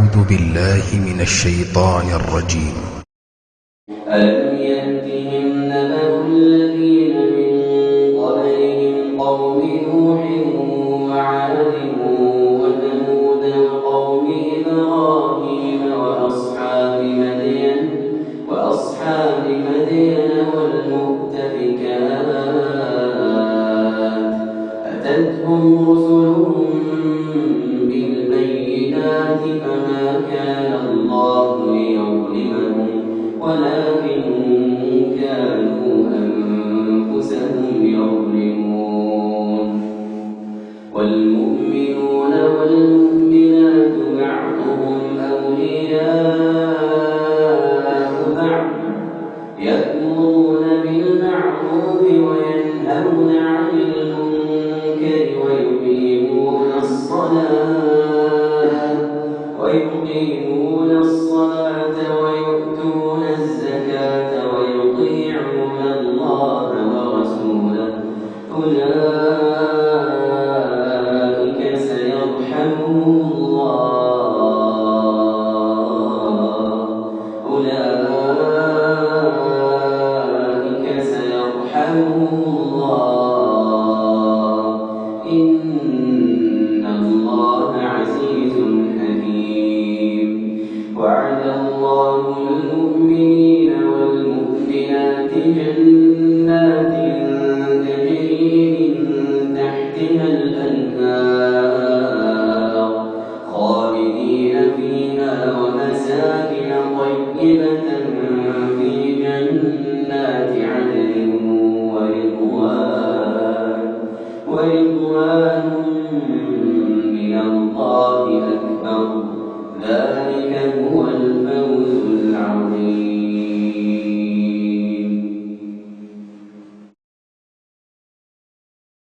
أعوذ بالله من الشيطان الرجيم. ألم يأتهم نبأ الذين من قبلهم قوم نوح وعاد وثمود وقوم إبراهيم وأصحاب مدين والمؤتفكات أتتهم رسلهم بالبينات فما كان الله ليظلمهم ولكن كانوا أنفسهم يظلمون. والمؤمنون والمؤمنات بعضهم أولياء بعض يأمرون بالمعروف وينهون عن المنكر ويقيمون الصلاة ويؤتون الزكاة ويطيعون الله ورسوله أولئك سيرحمهم الله إن الله عزيز حكيم. وعد الله المؤمنين والمؤمنات جنات تجري من تحتها الأنهار خالدين فيها ومساكن طيبة في جنات عدن ورضوان من الله أكبر ذلك هو